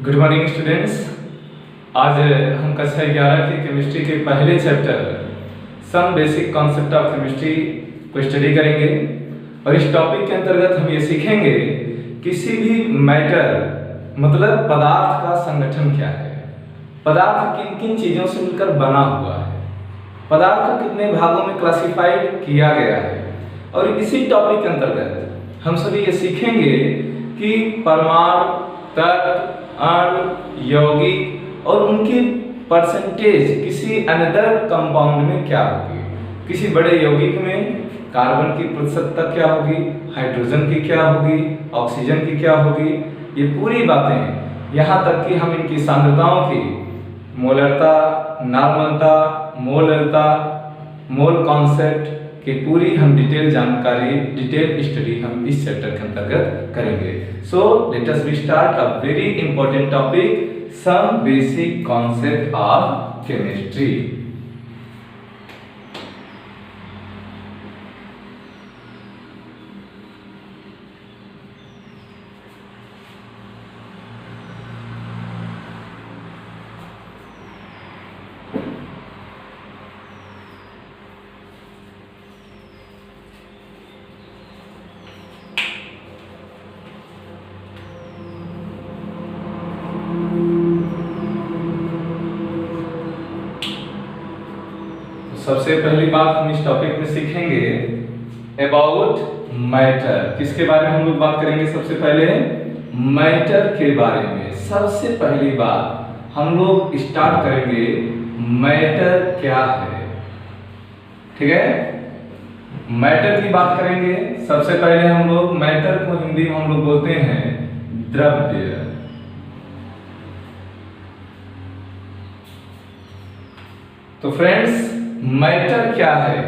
Good morning students. आज हम कक्षा 11 की केमिस्ट्री के पहले chapter some basic concept of chemistry को स्टडी करेंगे और इस टॉपिक के अंतर्गत हम ये सीखेंगे किसी भी मैटर मतलब पदार्थ का संगठन क्या है, पदार्थ किन किन चीज़ों से मिलकर बना हुआ है, पदार्थ को कितने भागों में क्लासिफाइड किया गया है। और इसी टॉपिक के अंतर्गत हम सभी ये सीखेंगे कि परमाणु, तत्व, अणु, यौगिक और उनकी परसेंटेज किसी अनदर कंपाउंड में क्या होगी। किसी बड़े यौगिक में कार्बन की प्रतिशतता क्या होगी, हाइड्रोजन की क्या होगी, ऑक्सीजन की क्या होगी, ये पूरी बातें, यहाँ तक कि हम इनकी सांद्रताओं की मोलरता, नॉर्मलता, मोलरता, मोल कॉन्सेप्ट की पूरी हम डिटेल जानकारी, डिटेल स्टडी हम इस चैप्टर के अंतर्गत करेंगे। So let us we start a very important topic, some basic concept of chemistry. सबसे पहली बात हम इस टॉपिक में सीखेंगे अबाउट मैटर। किसके बारे में हम लोग बात करेंगे? सबसे पहले मैटर के बारे में। सबसे पहली बात हम लोग स्टार्ट करेंगे मैटर क्या है। ठीक है, मैटर की बात करेंगे। सबसे पहले हम लोग मैटर को हिंदी में हम लोग बोलते हैं द्रव्य। तो फ्रेंड्स, मैटर क्या है,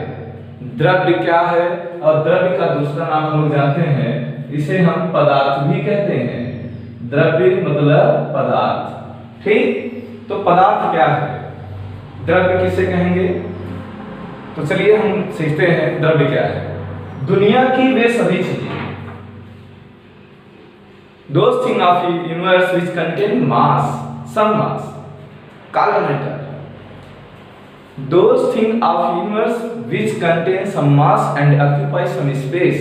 द्रव्य क्या है, और द्रव्य का दूसरा नाम हम लोग जानते हैं, इसे हम पदार्थ भी कहते हैं। द्रव्य मतलब पदार्थ। ठीक, तो पदार्थ क्या है, द्रव्य किसे कहेंगे? तो चलिए हम सीखते हैं द्रव्य क्या है। दुनिया की वे सभी चीजें, those things of universe which contain mass, some mass, called matter. Those things of universe which contain some mass and occupy some space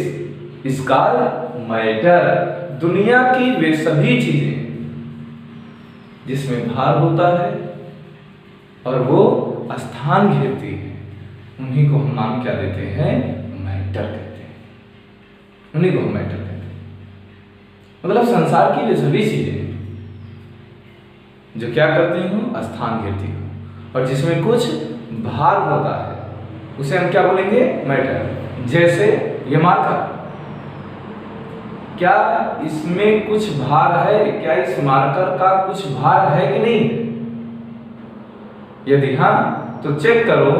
is called matter. दुनिया की वे सभी चीजें जिसमें भार होता है और वो स्थान घेरती है, उन्हीं को हम नाम क्या देते हैं? मैटर कहते हैं। उन्हीं को हम मैटर कहते हैं। मतलब संसार की वे सभी चीजें जो क्या करती हो? स्थान घेरती हो, और जिसमें कुछ भार होता है उसे हम क्या बोलेंगे? मैटर। जैसे ये मार्कर, क्या इसमें कुछ भार है? क्या इस मार्कर का कुछ भार है कि नहीं? यदि हाँ, तो चेक करो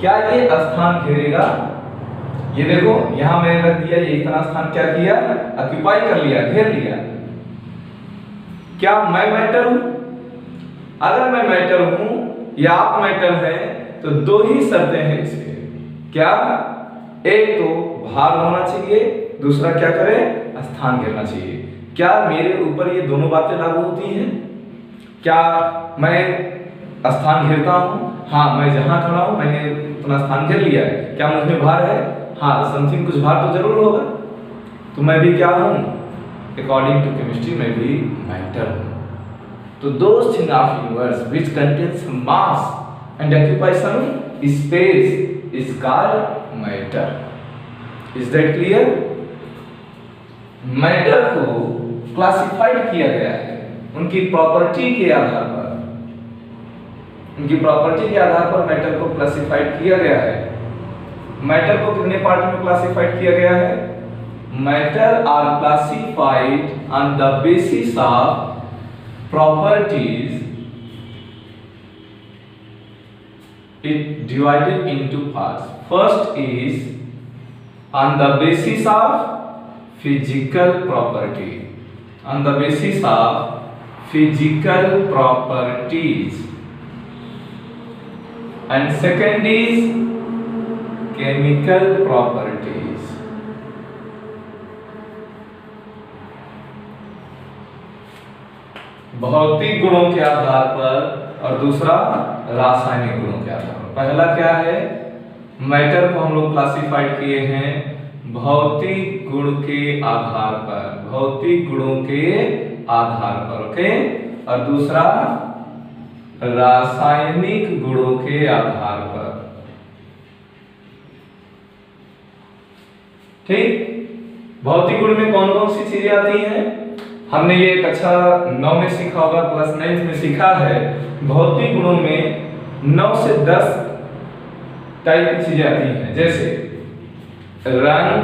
क्या ये स्थान घेरेगा। ये देखो यहां मैंने रख दिया, ये इतना स्थान क्या किया? ऑक्यूपाई कर लिया, घेर लिया। क्या मैं मैटर हूं? अगर मैं मैटर हूं या आप मैटर है तो दो ही शर्तें हैं इसके। क्या? एक तो भार होना चाहिए, दूसरा क्या करे? स्थान घेरना चाहिए। क्या मेरे ऊपर ये दोनों बातें लागू होती हैं? क्या मैं स्थान घेरता हूं? हाँ, मैं जहां खड़ा हूं मैंने अपना स्थान घेर लिया है। क्या मुझमें भार है? हाँ, समथिंग कुछ भार तो जरूर होगा। तो मैं भी क्या हूं? अकॉर्डिंग टू केमिस्ट्री मैं भी मैटर हूं। तो those things of universe which contains mass and occupy some space is called matter. Is that clear? Matter को क्लासिफाइड किया गया है उनकी प्रॉपर्टी के आधार पर। उनकी प्रॉपर्टी के आधार पर मैटर को क्लासिफाइड किया गया है। मैटर को कितने पार्ट में क्लासिफाइड किया गया है? Matter are classified on the basis of properties. It divided into parts. First is on the basis of physical property. On the basis of physical properties. And second is chemical properties. भौतिक गुणों के आधार पर और दूसरा रासायनिक गुणों के आधार पर। पहला क्या है, मैटर को हम लोग क्लासिफाइड किए हैं भौतिक गुण के आधार पर, भौतिक गुणों के आधार पर, ओके। और दूसरा रासायनिक गुणों के आधार पर, ठीक। भौतिक गुण में कौन कौन सी चीजें आती हैं, हमने ये कक्षा 9 में सीखा होगा, क्लास 9 में सीखा है। भौतिक गुणों में 9 से 10 टाइप की चीजें आती हैं, जैसे रंग,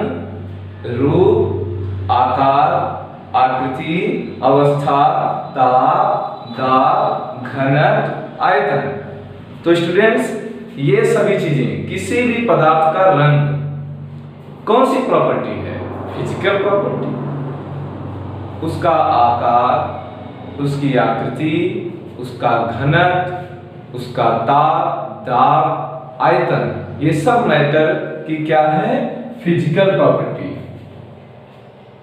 रूप, आकार, आकृति, अवस्था, ताप, दाब, घनत्व, आयतन। तो स्टूडेंट्स ये सभी चीजें, किसी भी पदार्थ का रंग कौन सी प्रॉपर्टी है, फिजिकल प्रॉपर्टी, उसका आकार, उसकी आकृति, उसका घनत्व, उसका ताप, दाब, आयतन, ये सब मैटर की क्या है, फिजिकल प्रॉपर्टी।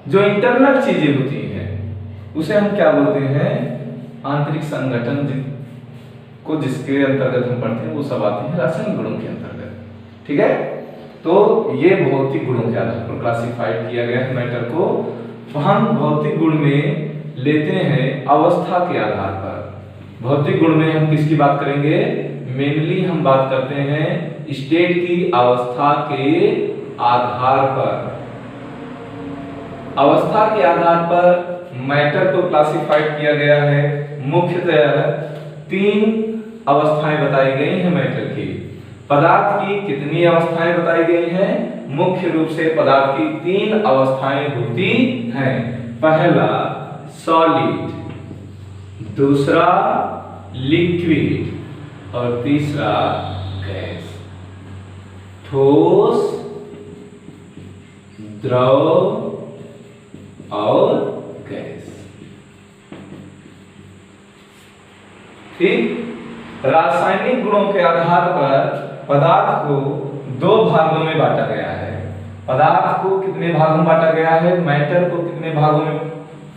जो इंटरनल चीजें होती हैं उसे हम क्या बोलते हैं, आंतरिक संगठन को जिसके अंतर्गत हम पढ़ते हैं वो सब आती है रासायनिक गुणों के अंतर्गत, ठीक है। तो ये भौतिक गुणों के आधार पर क्लासिफाइड किया गया है मैटर को। तो हम भौतिक गुण में लेते हैं अवस्था के आधार पर। भौतिक गुण में हम किसकी बात करेंगे, मेनली हम बात करते हैं स्टेट की अवस्था के आधार पर। अवस्था के आधार पर मैटर को क्लासिफाइड किया गया है। मुख्यतः 3 अवस्थाएं बताई गई हैं मैटर की। पदार्थ की कितनी अवस्थाएं बताई गई हैं, मुख्य रूप से पदार्थ की 3 अवस्थाएं होती हैं। पहला सॉलिड, दूसरा लिक्विड और तीसरा गैस। ठोस, द्रव और गैस, ठीक। रासायनिक गुणों के आधार पर पदार्थ को 2 भागों में बांटा गया है। पदार्थ को कितने भागों में बांटा गया है, मैटर को कितने भागों में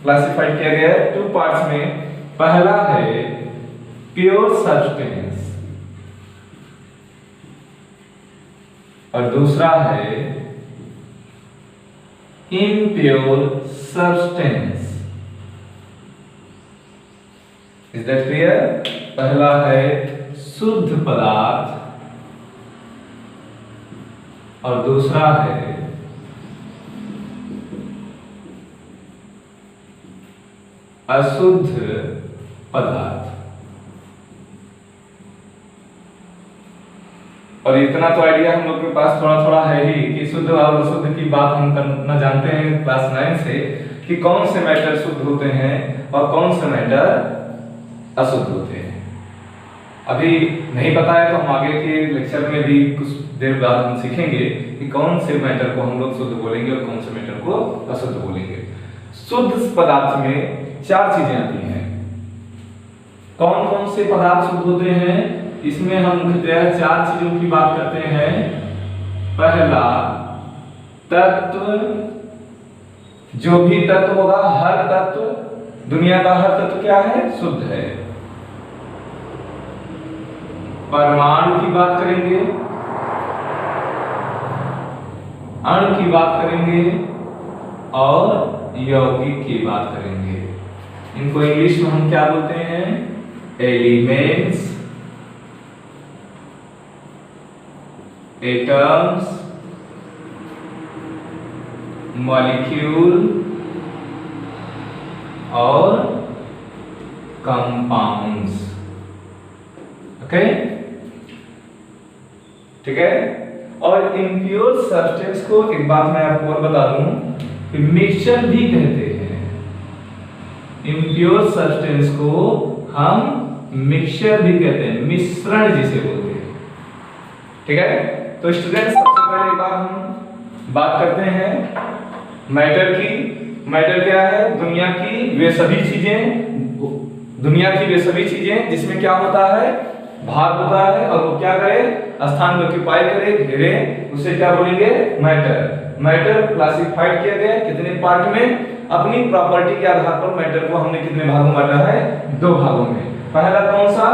क्लासिफाइड किया गया है, 2 पार्ट्स में। पहला है प्योर सब्सटेंस और दूसरा है impure substance. Is that clear? पहला है शुद्ध पदार्थ और दूसरा है अशुद्ध पदार्थ। और इतना तो आइडिया हम लोग के पास थोड़ा थोड़ा है ही कि शुद्ध और अशुद्ध की बात हम करना जानते हैं क्लास 9 से, कि कौन से मैटर शुद्ध होते हैं और कौन से मैटर अशुद्ध होते हैं। अभी नहीं पता है तो हम आगे के लेक्चर में भी कुछ देर बाद हम सीखेंगे कि कौन से मैटर को हम लोग शुद्ध बोलेंगे और कौन से मैटर को अशुद्ध बोलेंगे। शुद्ध पदार्थ में 4 चीजें आती हैं। कौन कौन से पदार्थ शुद्ध होते हैं, इसमें हम मुख्यतः 4 चीजों की बात करते हैं। पहला तत्व, जो भी तत्व होगा, हर तत्व, दुनिया का हर तत्व क्या है, शुद्ध है। परमाणु की बात करेंगे, अणु की बात करेंगे और यौगिक की बात करेंगे। इनको इंग्लिश में हम क्या बोलते हैं, एलिमेंट्स, एटम्स, मॉलिक्यूल और कंपाउंड्स। ओके, ठीक है। और इम्प्योर सब्सटेंस को एक बात मैं आपको और बता दूं कि मिक्सचर भी कहते हैं। इम्प्योर सब्सटेंस को हम मिक्सचर भी कहते हैं, मिश्रण जिसे बोलते हैं, ठीक है। तो स्टूडेंट्स सबसे पहले एक बार हम बात करते हैं मैटर की। मैटर क्या है, दुनिया की वे सभी चीजें जिसमें क्या होता है, भाग होता है और वो क्या करे, स्थान को ऑक्यूपाई करे, घेरे, उसे क्या बोलेंगे, मैटर। मैटर क्लासिफाइड किया गया कितने पार्ट में, अपनी प्रॉपर्टी के आधार पर मैटर को हमने कितने भागों में बांटा है, दो भागों में। पहला कौन सा,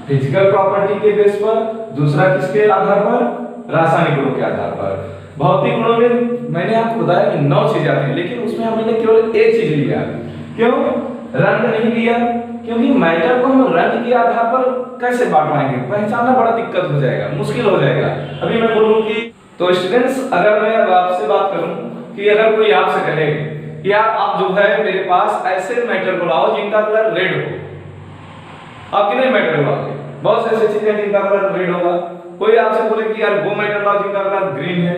फिजिकल प्रॉपर्टी के बेस पर, दूसरा किसके आधार पर, रासायनिक गुणों के आधार पर। भौतिक गुणों में मैंने आपको बताया कि 9 चीजें आती हैं, लेकिन उसमें हमने केवल एक चीज लिया। क्यों रंग नहीं लिया? क्योंकि मैटर को हम रंग के आधार पर कैसे बांट पाएंगे, पहचानना बड़ा दिक्कत हो जाएगा, मुश्किल हो जाएगा। अभी मैं बोलूं कि तो स्टूडेंट्स, अगर मैं अब आपसे बात करूं कि अगर कोई आपसे कहे कि यार आप जो है मेरे पास ऐसे मैटर को लाओ जिनका कलर रेड हो, आप कितने मैटर लाओगे? बहुत से ऐसे चीजें जिनका कलर रेड होगा। कोई आपसे बोले कि यार वो मैटर लाओ जिनका कलर ग्रीन है,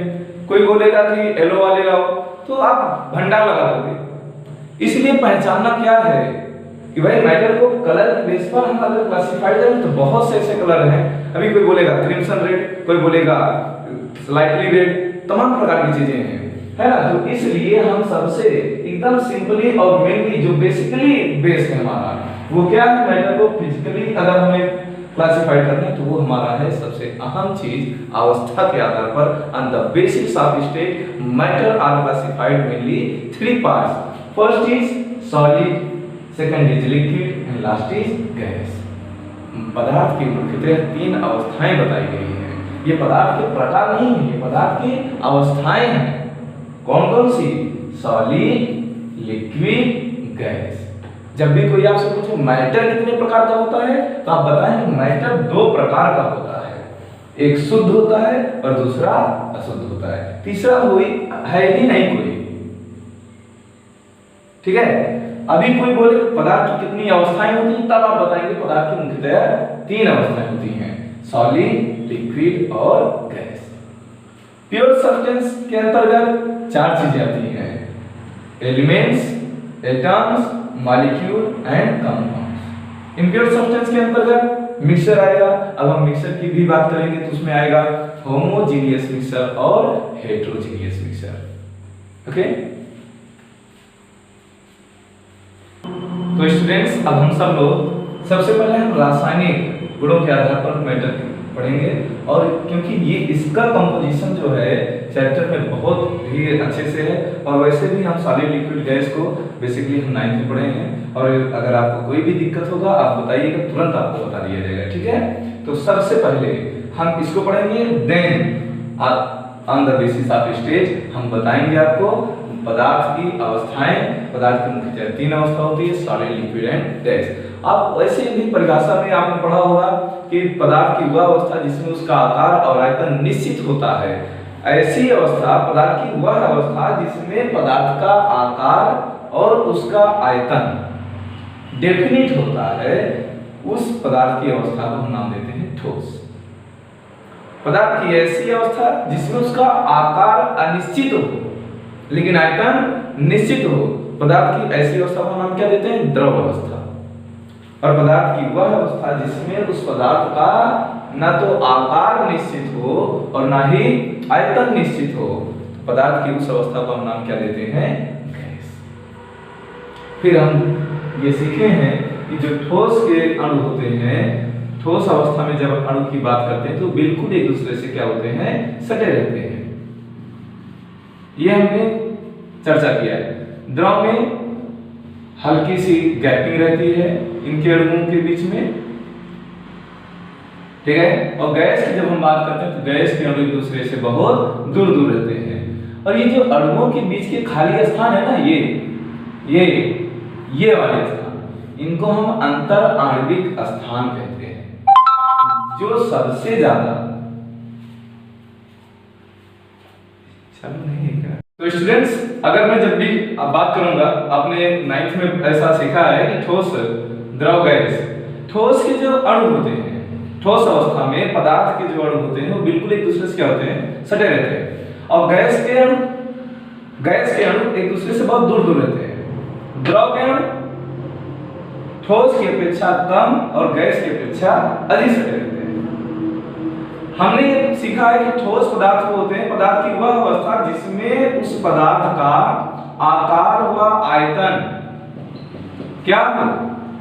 कोई बोलेगा कि येलो वाले लाओ, तो आप भंडार लगा दोगे। इसलिए पहचानना क्या है कि भाई मैटर को कलर के बेस पर हम अगर क्लासिफाई करें तो बहुत से ऐसे कलर हैं। अभी कोई बोलेगा क्रिम्सन रेड, कोई बोलेगा स्लाइटली रेड, तमाम प्रकार की चीजें हैं, है ना। तो इसलिए हम सबसे एकदम सिंपली और मेनली जो बेसिकली बेस है हमारा वो क्या है, मैटर को फिजिकली अगर हमें क्लासिफाई करना है तो वो हमारा है सबसे अहम चीज अवस्था के आधार पर। On the basis of state matter are classified mainly 3 parts. First is solid, second is liquid and last is gas. पदार्थ की मुख्यतः 3 अवस्थाएं बताई गई हैं। ये पदार्थ के प्रकार नहीं है, ये पदार्थ की अवस्थाएं हैं। कौन कौन सी? Solid, liquid, gas. जब भी कोई आपसे पूछे मैटर कितने प्रकार का होता है तो आप बताएं कि मैटर 2 प्रकार का होता है, एक शुद्ध होता है और दूसरा अशुद्ध होता है, तीसरा कोई है ही नहीं कोई। ठीक है। अभी कोई बोले पदार्थ की कितनी अवस्थाएं होती हैं, तब आप बताएंगे पदार्थ की मुख्यतः 3 अवस्थाएं होती हैं, सॉलिड, लिक्विड और गैस। प्योर सब्सटेंस के अंतर्गत 4 चीजें आती हैं, elements, atoms, molecule and compounds. Impure substance के अंतर्गत मिक्सचर आएगा। अब हम मिक्सचर की भी बात करेंगे तो उसमें आएगा होमोजीनियस मिक्सचर और हेटेरोजीनियस मिक्सचर। ओके। तो स्टूडेंट्स, अब हम सब लोग सबसे पहले हम रासायनिक गुणों के आधार पर मैटर पढ़ेंगे, और क्योंकि ये इसका कंपोजिशन जो है चैप्टर में बहुत ही अच्छे से है, और वैसे भी हम सॉलिड, लिक्विड, गैस को बेसिकली हम 9th में पढ़े हैं, और अगर आपको कोई भी दिक्कत होगा आप बताइएगा, तुरंत आपको बता दिया जाएगा। ठीक है। तो सबसे पहले हम इसको पढ़ेंगे, then on the basis of stage हम बताएंगे आपको पदार्थ की अवस्थाएं। पदार्थ की मुख्यतः 3 अवस्था होती है, सॉलिड, लिक्विड एंड गैस। आप वैसे भी परिभाषा में आपने पढ़ा होगा कि पदार्थ की वह अवस्था जिसमें उसका आकार और आयतन निश्चित होता है। ऐसी अवस्था, पदार्थ की वह अवस्था जिसमें पदार्थ का आकार और उसका आयतन डेफिनिट होता है, उस पदार्थ की अवस्था को हम नाम देते हैं ठोस। पदार्थ की ऐसी अवस्था जिसमें उसका आकार अनिश्चित हो लेकिन आयतन निश्चित हो, पदार्थ की ऐसी अवस्था का नाम क्या देते हैं? द्रव अवस्था। और पदार्थ की वह अवस्था जिसमें उस पदार्थ का न तो आकार निश्चित हो और न ही आयतन निश्चित हो, पदार्थ की उस अवस्था को हम नाम क्या देते हैं? गैस। फिर हम ये सीखे हैं कि जो ठोस के अणु होते हैं, ठोस अवस्था में जब अणु की बात करते हैं तो बिल्कुल एक दूसरे से क्या होते हैं? सटे रहते हैं। ये हमने चर्चा किया है। द्रव में हल्की सी गैपिंग रहती है इनके अणुओं के बीच में, ठीक है। और गैस की जब हम बात करते हैं तो गैस के अणु एक दूसरे से बहुत दूर दूर रहते हैं। और ये जो अणुओं के बीच के खाली स्थान है ना, ये वाले स्थान, इनको हम अंतर आणविक स्थान कहते हैं। जो सबसे ज्यादा तो स्टूडेंट्स, अगर मैं जब भी बात करूंगा, आपने 9th में ऐसा सीखा है कि ठोस, द्रव, गैस। ठोस के जो अणु होते हैं, ठोस अवस्था में पदार्थ के जो अणु होते हैं वो बिल्कुल एक दूसरे से क्या होते हैं? सटे रहते हैं। और गैस के अणु एक दूसरे से बहुत दूर दूर रहते हैं। द्रव के अणु ठोस की अपेक्षा कम और गैस की अपेक्षा अधिक सटे रहते हैं। हमने ये सीखा है कि ठोस पदार्थ को होते हैं पदार्थ की वह अवस्था जिसमें उस पदार्थ का आकार व आयतन क्या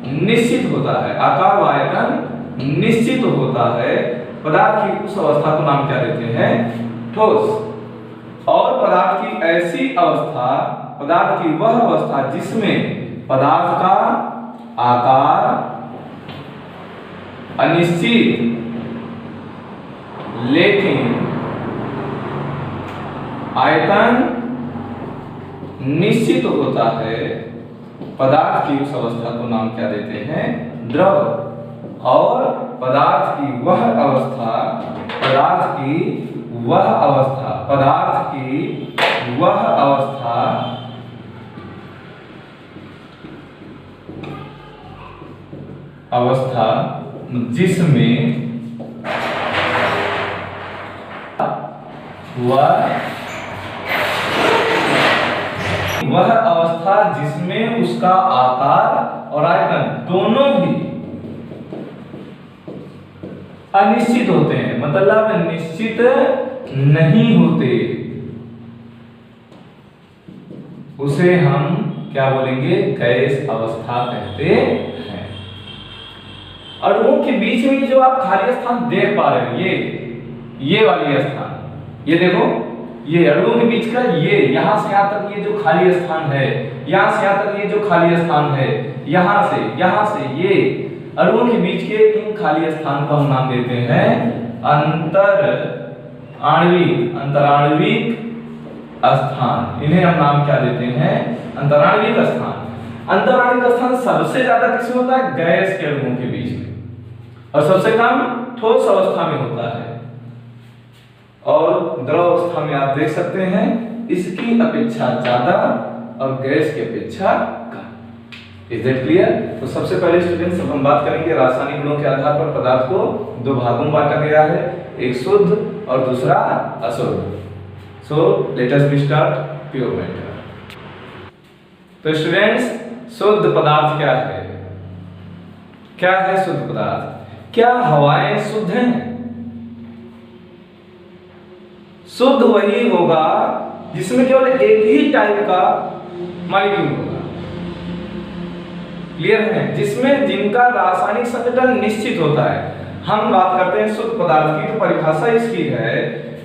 निश्चित होता है। आकार व आयतन निश्चित होता है। पदार्थ की उस अवस्था को नाम क्या देते हैं? ठोस। और पदार्थ की ऐसी अवस्था, पदार्थ की वह अवस्था जिसमें पदार्थ का आकार अनिश्चित लेकिन आयतन निश्चित होता है, पदार्थ की उस अवस्था को नाम क्या देते हैं? द्रव। और पदार्थ की वह अवस्था जिसमें वह अवस्था जिसमें उसका आकार और आयतन दोनों भी अनिश्चित होते हैं, मतलब निश्चित नहीं होते, उसे हम क्या बोलेंगे? गैस अवस्था कहते हैं। अणुओं के बीच में जो आप खाली स्थान देख पा रहे हैं, ये वाली स्थान, ये देखो, ये अणुओं के बीच का ये यहां से यहां तक ये जो खाली स्थान है, यहां से यहां तक ये जो खाली स्थान है, यहां से ये अणुओं के बीच के इन खाली स्थान को हम नाम देते हैं अंतराण्विक स्थान। इन्हें हम नाम क्या देते हैं? अंतराण्विक स्थान। अंतराण्विक स्थान सबसे ज्यादा किसमें होता है? गैस के अणुओं के बीच में, और सबसे कम ठोस अवस्था में होता है। और द्रव अवस्था में आप देख सकते हैं इसकी अपेक्षा ज्यादा और गैस की अपेक्षा कम। Is that clear? तो सबसे पहले स्टूडेंट्स हम बात करेंगे रासायनिक गुणों के आधार पर पदार्थ को दो भागों में बांटा गया है, एक शुद्ध और दूसरा अशुद्ध। सो let us start pure matter. तो स्टूडेंट्स, शुद्ध पदार्थ क्या है? क्या है शुद्ध पदार्थ? क्या हवाएं शुद्ध हैं? शुद्ध वही होगा जिसमें केवल एक ही टाइप का मॉलिक्यूल होगा। क्लियर है? जिनका रासायनिक संघटन निश्चित होता है। हम बात करते हैं शुद्ध पदार्थ की, तो परिभाषा इसकी है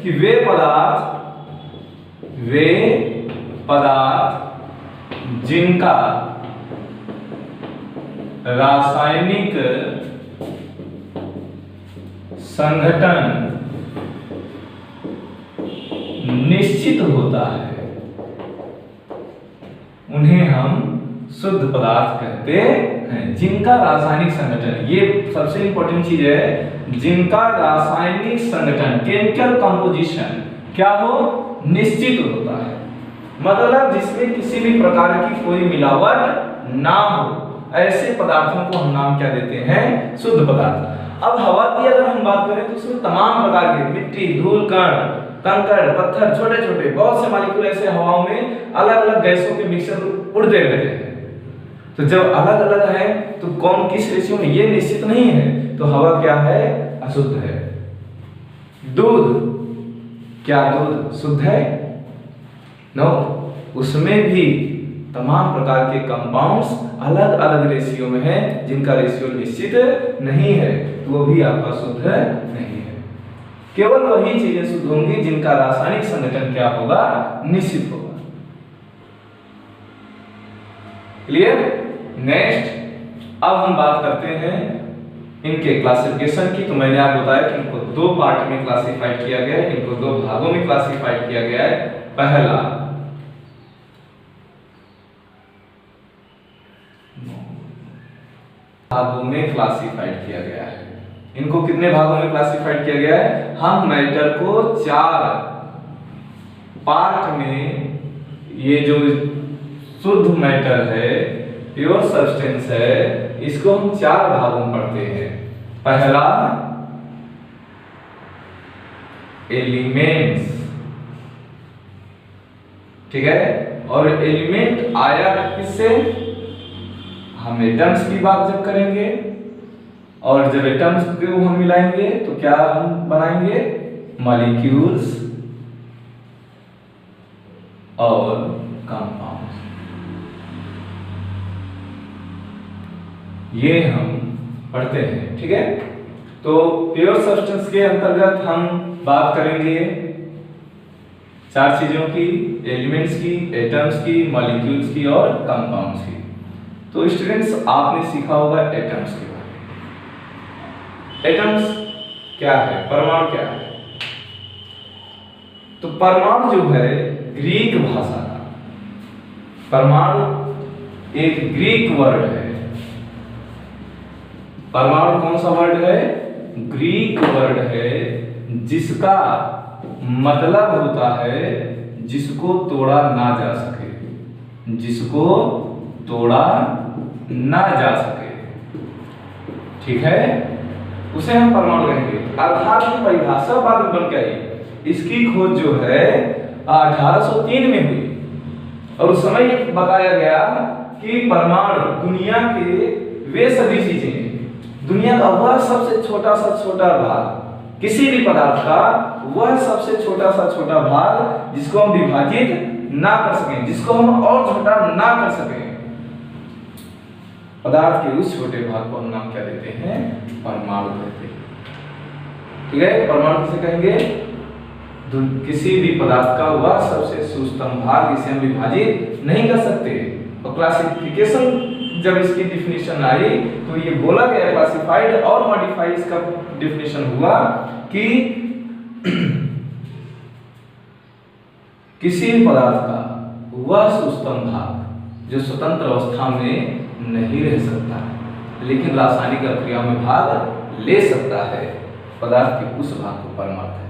कि वे पदार्थ जिनका रासायनिक संघटन निश्चित होता है, उन्हें हम शुद्ध पदार्थ कहते हैं। जिनका रासायनिक संगठन, ये सबसे इंपॉर्टेंट चीज है, जिनका रासायनिक संगठन केमिकल कंपोजिशन क्या हो? निश्चित होता है, मतलब जिसमें किसी भी प्रकार की कोई मिलावट ना हो, ऐसे पदार्थों को हम नाम क्या देते हैं? शुद्ध पदार्थ। अब हवा की अगर हम बात करें तो उसमें तमाम प्रकार के मिट्टी, धूल कण, कंकड़, पत्थर, छोटे छोटे बहुत से मॉलिक्यूल ऐसे हवाओं में अलग अलग गैसों के मिक्सचर उड़ते रहते हैं। तो जब अलग अलग है तो कौन किस रेशियो में, ये निश्चित नहीं है। तो हवा क्या है? अशुद्ध है। दूध, क्या दूध शुद्ध है? नो, उसमें भी तमाम प्रकार के कंपाउंड्स अलग अलग रेशियो में है, जिनका रेशियो निश्चित नहीं है, तो वो भी आपका शुद्ध नहीं है। केवल वही चीजें शुद्ध होंगी जिनका रासायनिक संगठन क्या होगा? निश्चित होगा। क्लियर? नेक्स्ट, अब हम बात करते हैं इनके क्लासिफिकेशन की। तो मैंने आपको बताया कि इनको दो पार्ट में क्लासिफाइड किया गया है, इनको दो भागों में क्लासिफाइड किया गया है। पहला भागों में क्लासिफाइड किया गया है। इनको कितने भागों में क्लासिफाइड किया गया है? हम मैटर को 4 पार्ट में, ये जो शुद्ध मैटर है, प्योर सब्सटेंस है, इसको हम 4 भागों में पढ़ते हैं। पहला एलिमेंट्स, ठीक है, और एलिमेंट आया किससे? हम एटम्स की बात जब करेंगे, और जब एटम्स को हम मिलाएंगे तो क्या हम बनाएंगे? मॉलिक्यूल्स और कंपाउंड्स। ये हम पढ़ते हैं, ठीक है। तो प्योर सब्सटेंस के अंतर्गत हम बात करेंगे 4 चीजों की, एलिमेंट्स की, एटम्स की, मॉलिक्यूल्स की और कंपाउंड्स की। तो स्टूडेंट्स आपने सीखा होगा एटम्स के बारे में। एटम्स क्या है, परमाणु क्या है? तो परमाणु जो है ग्रीक भाषा का, परमाणु एक ग्रीक वर्ड है। परमाणु कौन सा वर्ड है? ग्रीक वर्ड है, जिसका मतलब होता है जिसको तोड़ा ना जा सके, जिसको तोड़ा ना जा सके, ठीक है, उसे हम परमाणु कहेंगे। अर्थात की परिभाषा बाद में बन के आई। इसकी खोज जो है 1803 में हुई और उस समय बताया गया कि परमाणु दुनिया के वे सभी चीजें, दुनिया का वह सबसे छोटा सा छोटा भाग, किसी भी पदार्थ का वह सबसे छोटा सा छोटा भाग जिसको हम विभाजित ना कर सकें, जिसको हम और छोटा ना कर सकें, पदार्थ के उस छोटे भाग को हम नाम क्या देते हैं? परमाणु कहते हैं। ठीक है, परमाणु किसे कहेंगे? किसी भी पदार्थ का वह सबसे सूक्ष्म भाग जिसे हम विभाजित नहीं कर सकते। और क्लासिफिकेशन जब इसकी डिफिनीशन आई तो ये बोला गया, क्लासिफाइड और मॉडिफाइड, इसका डिफिनीशन हुआ कि किसी भी पदार्थ का वह सूक्ष्म भाग जो स्वतंत्र अवस्था में नहीं रह सकता लेकिन रासायनिक प्रक्रिया में भाग ले सकता है, पदार्थ के उस भाग को परमाणु कहते हैं।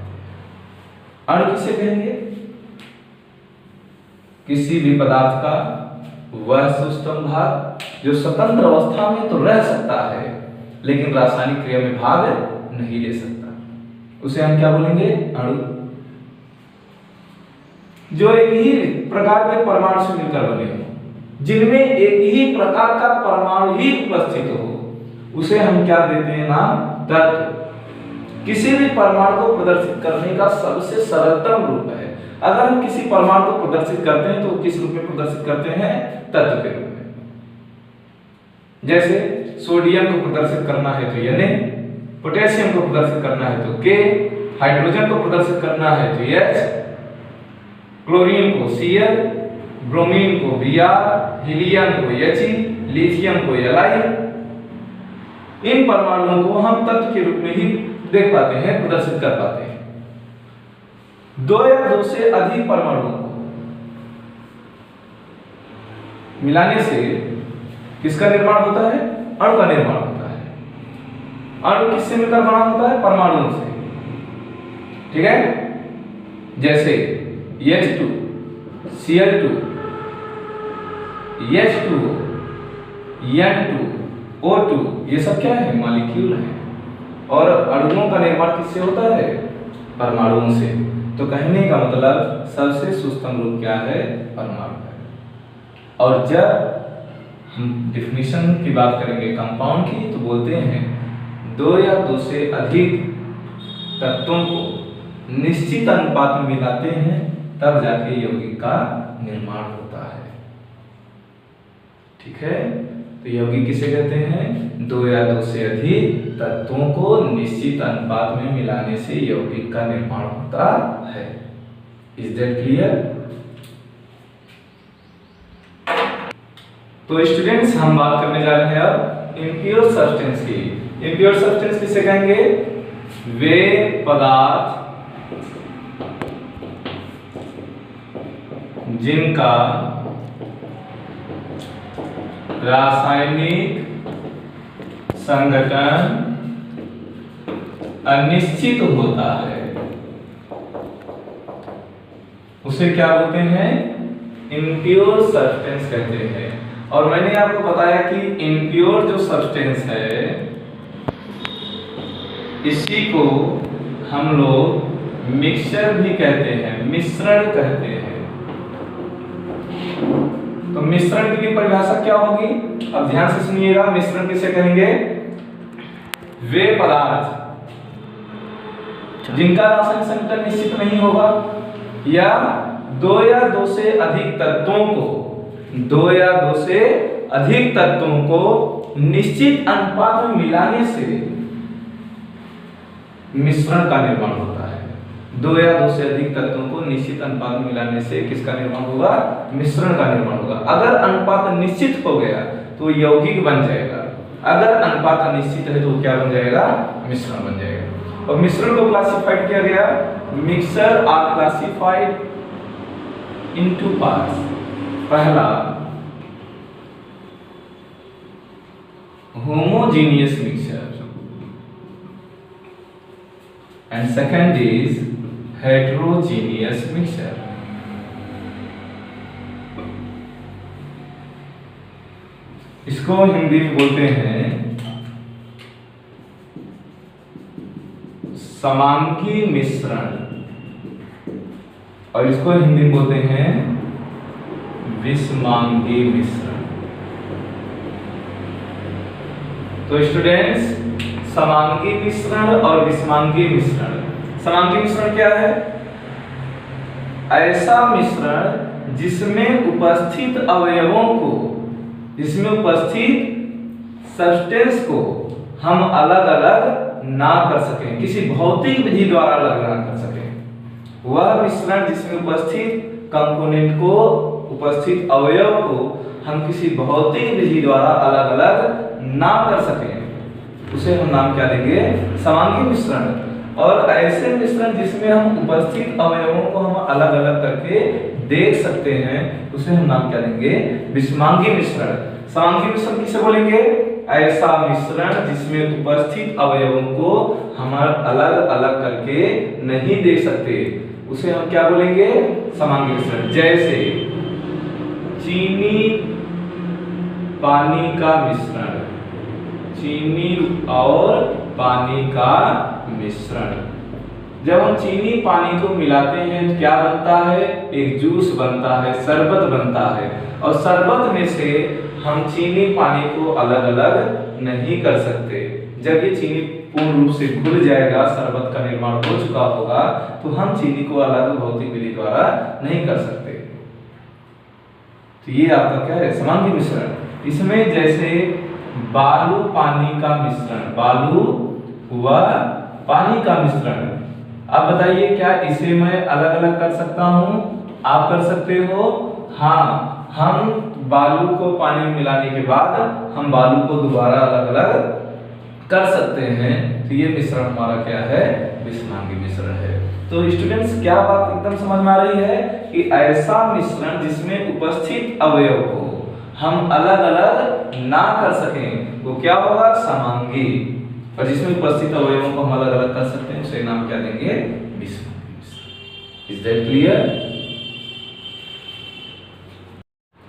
अणु किसे कहेंगे? किसी भी पदार्थ का वह सूक्ष्म भाग जो स्वतंत्र अवस्था में तो रह सकता है लेकिन रासायनिक क्रिया में भाग नहीं ले सकता, उसे हम क्या बोलेंगे? अणु। जो एक ही प्रकार के परमाणु से मिलकर बने हो, जिनमें एक ही प्रकार का परमाणु ही उपस्थित हो, उसे हम क्या देते हैं नाम? तत्व। किसी भी परमाणु को प्रदर्शित करने का सबसे सरलतम रूप है। अगर हम किसी परमाणु को प्रदर्शित करते हैं तो किस रूप में प्रदर्शित करते हैं? तत्व के रूप में। जैसे सोडियम को प्रदर्शित करना है तो Na, पोटेशियम को प्रदर्शित करना है तो K, हाइड्रोजन को प्रदर्शित करना है तो H, क्लोरीन को Cl, ब्रोमीन को Br, हीलियम को He, लिथियम को Li। इन परमाणुओं को हम तत्व के रूप में ही देख पाते हैं, प्रदर्शित कर पाते हैं। दो या दो से अधिक परमाणुओं को मिलाने से किसका निर्माण होता है? अणु का निर्माण होता है। अणु किससे मिलकर बना होता है? परमाणुओं से। ठीक है, जैसे H2, Cl2, H2O, N2, O2, ये सब क्या है? मॉलिक्यूल है। और अणुओं का निर्माण किससे होता है? परमाणुओं से। तो कहने का मतलब सबसे सूक्ष्म रूप क्या है? परमाणु है। और जब हम डिफिनीशन की बात करेंगे कंपाउंड की तो बोलते हैं दो या दो से अधिक तत्वों को निश्चित अनुपात में मिलाते हैं तब जाके यौगिक का निर्माण होता है। ठीक है, तो यौगिक किसे कहते हैं? दो या दो से अधिक तत्वों को निश्चित अनुपात में मिलाने से यौगिक का निर्माण होता है। Is that clear? तो स्टूडेंट्स हम बात करने जा रहे हैं अब इम्प्योर सब्सटेंस की। इम्प्योर सब्सटेंस किसे कहेंगे? वे पदार्थ जिनका रासायनिक संगठन अनिश्चित होता है, उसे क्या बोलते हैं? इम्प्योर सब्सटेंस कहते हैं। और मैंने आपको बताया कि इम्प्योर जो सब्सटेंस है इसी को हम लोग मिक्सचर भी कहते हैं, मिश्रण कहते हैं। तो मिश्रण की परिभाषा क्या होगी? अब ध्यान से सुनिएगा। मिश्रण किसे कहेंगे? वे पदार्थ जिनका रासायनिक संगठन निश्चित नहीं होगा या दो या दो से अधिक तत्वों को, दो या दो से अधिक तत्वों को निश्चित अनुपात में मिलाने से मिश्रण का निर्माण होता है। दो या दो से अधिक तत्वों को निश्चित अनुपात में मिलाने से किसका निर्माण होगा? मिश्रण का निर्माण होगा। अगर अनुपात निश्चित हो गया तो यौगिक बन जाएगा। अगर अनुपात अनिश्चित है तो क्या बन जाएगा? मिश्रण बन जाएगा। और मिश्रण को क्लासिफाइड किया गया, mixture are classified into parts. पहला homogeneous mixture and second is heterogeneous mixture. इसको हिंदी में बोलते हैं समांगी मिश्रण और इसको हिंदी में बोलते हैं विषमांगी मिश्रण। तो स्टूडेंट्स, समांगी मिश्रण और विषमांगी मिश्रण। समांगी मिश्रण क्या है? ऐसा मिश्रण जिसमें उपस्थित अवयवों को, जिसमें उपस्थित सब्सटेंस को हम अलग अलग ना कर सकें, किसी भौतिक विधि द्वारा अलग ना कर सकें। वह मिश्रण जिसमें उपस्थित कंपोनेंट को, उपस्थित अवयव को हम किसी भौतिक विधि द्वारा अलग अलग ना कर सकें, उसे हम नाम क्या देंगे? समांगी मिश्रण। और ऐसे मिश्रण जिसमें हम उपस्थित अवयवों को हम अलग अलग करके देख सकते हैं, उसे हम नाम क्या देंगे? विषमांगी मिश्रण। समांगी मिश्रण किसे बोलेंगे? ऐसा मिश्रण जिसमें उपस्थित अवयवों को हम अलग अलग करके नहीं देख सकते, उसे हम क्या बोलेंगे? समांगी मिश्रण। जैसे चीनी पानी का मिश्रण, चीनी और पानी का मिश्रण। जब हम चीनी पानी को मिलाते हैं तो क्या बनता है? एक जूस बनता है, शरबत बनता है। और शरबत में से हम चीनी पानी को अलग अलग नहीं कर सकते। जब ये चीनी पूर्ण रूप से घुल जाएगा, शरबत का निर्माण हो चुका होगा, तो हम चीनी को अलग भौतिक विधि द्वारा नहीं कर सकते। तो ये आपका क्या है? समांगी मिश्रण। इसमें जैसे बालू पानी का मिश्रण, बालू व पानी का मिश्रण। अब बताइए, क्या इसे मैं अलग अलग कर सकता हूं? आप कर सकते हो। हाँ, हम बालू को पानी में मिलाने के बाद हम बालू को दोबारा अलग अलग कर सकते हैं। तो ये मिश्रण हमारा क्या है? विषमांगी मिश्रण है। तो स्टूडेंट्स, क्या बात एकदम समझ में आ रही है कि ऐसा मिश्रण जिसमें उपस्थित अवयव को हम अलग अलग ना कर सकें, वो क्या होगा? समांगी। और जिसमें उपस्थित अवयवों को हम अलग अलग कर सकते हैं, उसे नाम क्या देंगे? विषमांगी मिश्रण। Is that clear?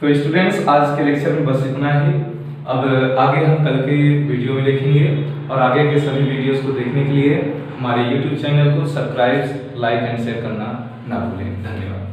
तो स्टूडेंट्स, आज के लेक्चर में बस इतना ही। अब आगे हम कल के वीडियो में देखेंगे, और आगे के सभी वीडियोस को देखने के लिए हमारे YouTube चैनल को सब्सक्राइब, लाइक एंड शेयर करना ना भूलें। धन्यवाद।